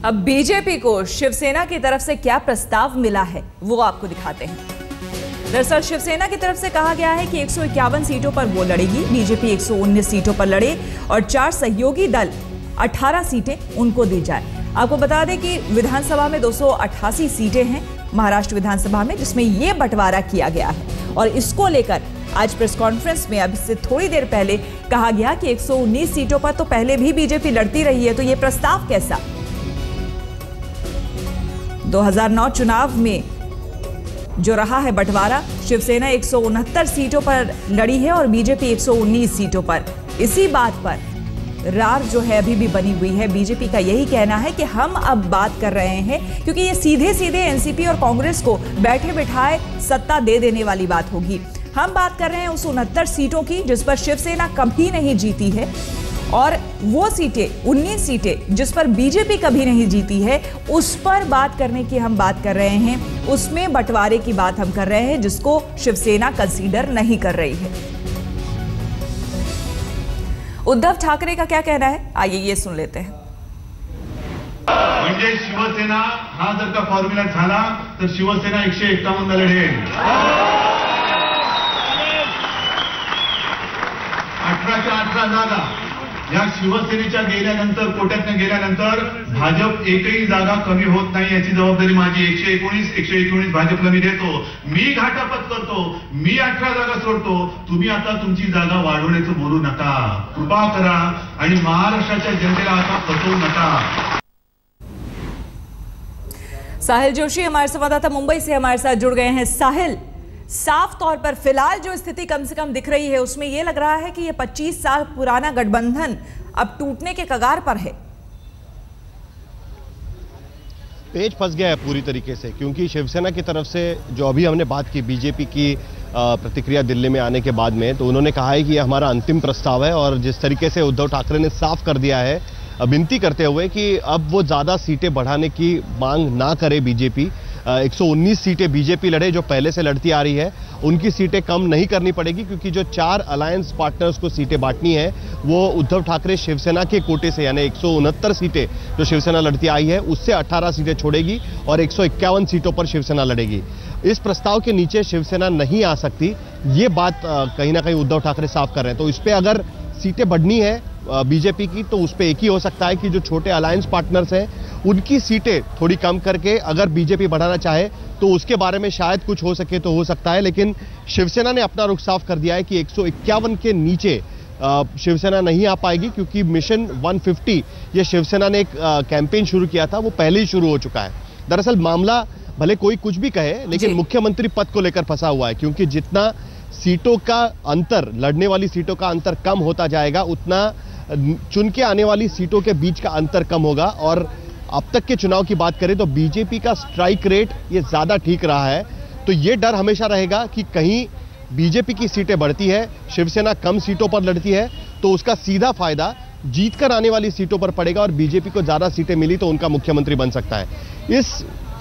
अब बीजेपी को शिवसेना की तरफ से क्या प्रस्ताव मिला है वो आपको दिखाते हैं। दरअसल शिवसेना की तरफ से कहा गया है कि 151 सीटों पर वो लड़ेगी, बीजेपी 119 सीटों पर लड़े और 4 सहयोगी दल 18 सीटें उनको दी जाए। आपको बता दें कि विधानसभा में 288 सीटें हैं महाराष्ट्र विधानसभा में, जिसमें ये बंटवारा किया गया है और इसको लेकर आज प्रेस कॉन्फ्रेंस में अब से थोड़ी देर पहले कहा गया कि 119 सीटों पर तो पहले भी बीजेपी लड़ती रही है, तो ये प्रस्ताव कैसा? 2009 चुनाव में जो रहा है बंटवारा, शिवसेना 169 सीटों पर लड़ी है और बीजेपी 119 सीटों पर। इसी बात पर रार जो है अभी भी बनी हुई है। बीजेपी का यही कहना है कि हम अब बात कर रहे हैं, क्योंकि ये सीधे सीधे एनसीपी और कांग्रेस को बैठे बिठाए सत्ता दे देने वाली बात होगी। हम बात कर रहे हैं उस 69 सीटों की जिस पर शिवसेना कभी नहीं जीती है, और वो सीटें 19 सीटें जिस पर बीजेपी कभी नहीं जीती है, उस पर बात करने की हम बात कर रहे हैं। उसमें बंटवारे की बात हम कर रहे हैं जिसको शिवसेना कंसीडर नहीं कर रही है। उद्धव ठाकरे का क्या कहना है, आइए ये सुन लेते हैं। म्हणजे शिवसेना हा जर का फॉर्म्युला झाला तर शिवसेना 151 लढेल। 18च्या 18 जागा या शिवसेनेच्या गेल्यानंतर, कोट्यातनं गेल्यानंतर भाजप एकही जागा कमी होत नाही याची जबाबदारी माझी। 119 भाजपला मी देतो, मी घाटापत करतो, मी 18 जागा सोडतो। तुम्ही आता तुमची जागा वाढवण्याचं बोलू नका, कृपा करा आणि महाराष्ट्राच्या जनतेला आता फसवू नका। साहिल जोशी हमारे संवाददाता मुंबई से हमारे साथ जुड़ गए हैं। साहिल, साफ तौर पर फिलहाल जो स्थिति कम से कम दिख रही है उसमें यह लग रहा है कि यह 25 साल पुराना गठबंधन अब टूटने के कगार पर है। पेच फंस गया है पूरी तरीके से, क्योंकि शिवसेना की तरफ से जो अभी हमने बात की बीजेपी की प्रतिक्रिया दिल्ली में आने के बाद में, तो उन्होंने कहा है कि यह हमारा अंतिम प्रस्ताव है। और जिस तरीके से उद्धव ठाकरे ने साफ कर दिया है विनती करते हुए कि अब वो ज़्यादा सीटें बढ़ाने की मांग ना करे बीजेपी। 119 सीटें बीजेपी लड़े जो पहले से लड़ती आ रही है, उनकी सीटें कम नहीं करनी पड़ेगी, क्योंकि जो 4 अलायंस पार्टनर्स को सीटें बांटनी है वो उद्धव ठाकरे शिवसेना के कोटे से, यानी 169 सीटें जो शिवसेना लड़ती आई है उससे 18 सीटें छोड़ेगी और 151 सीटों पर शिवसेना लड़ेगी। इस प्रस्ताव के नीचे शिवसेना नहीं आ सकती, ये बात कहीं ना कहीं उद्धव ठाकरे साफ कर रहे हैं। तो इस पर अगर सीटें बढ़नी है बीजेपी की, तो उस पर एक ही हो सकता है कि जो छोटे अलायंस पार्टनर्स हैं उनकी सीटें थोड़ी कम करके अगर बीजेपी बढ़ाना चाहे तो उसके बारे में शायद कुछ हो सके तो हो सकता है। लेकिन शिवसेना ने अपना रुख साफ कर दिया है कि 151 के नीचे शिवसेना नहीं आ पाएगी, क्योंकि मिशन 150 ये शिवसेना ने एक कैंपेन शुरू किया था, वो पहले ही शुरू हो चुका है। दरअसल मामला भले कोई कुछ भी कहे, लेकिन मुख्यमंत्री पद को लेकर फंसा हुआ है, क्योंकि जितना सीटों का अंतर, लड़ने वाली सीटों का अंतर कम होता जाएगा, उतना चुन के आने वाली सीटों के बीच का अंतर कम होगा। और अब तक के चुनाव की बात करें तो बीजेपी का स्ट्राइक रेट ये ज्यादा ठीक रहा है। तो ये डर हमेशा रहेगा कि कहीं बीजेपी की सीटें बढ़ती है, शिवसेना कम सीटों पर लड़ती है, तो उसका सीधा फायदा जीतकर आने वाली सीटों पर पड़ेगा और बीजेपी को ज्यादा सीटें मिली तो उनका मुख्यमंत्री बन सकता है।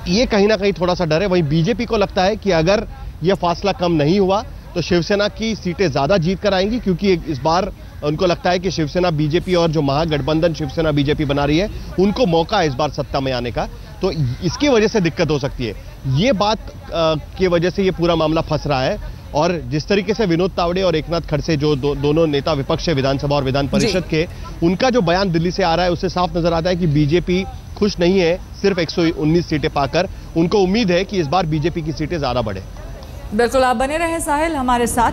ये कहीं ना कहीं थोड़ा सा डर है। वहीं बीजेपी को लगता है कि अगर यह फासला कम नहीं हुआ तो शिवसेना की सीटें ज्यादा जीत कर आएंगी, क्योंकि इस बार उनको लगता है कि शिवसेना बीजेपी और जो महागठबंधन शिवसेना बीजेपी बना रही है उनको मौका है इस बार सत्ता में आने का, तो इसकी वजह से दिक्कत हो सकती है। ये बात की वजह से ये पूरा मामला फंस रहा है। और जिस तरीके से विनोद तावड़े और एकनाथ खड़से जो दोनों नेता विपक्ष है विधानसभा और विधान परिषद के, उनका जो बयान दिल्ली से आ रहा है उससे साफ नजर आता है कि बीजेपी खुश नहीं है सिर्फ 119 सीटें पाकर। उनको उम्मीद है कि इस बार बीजेपी की सीटें ज्यादा बढ़े। बिल्कुल, आप बने रहे साहिल हमारे साथ।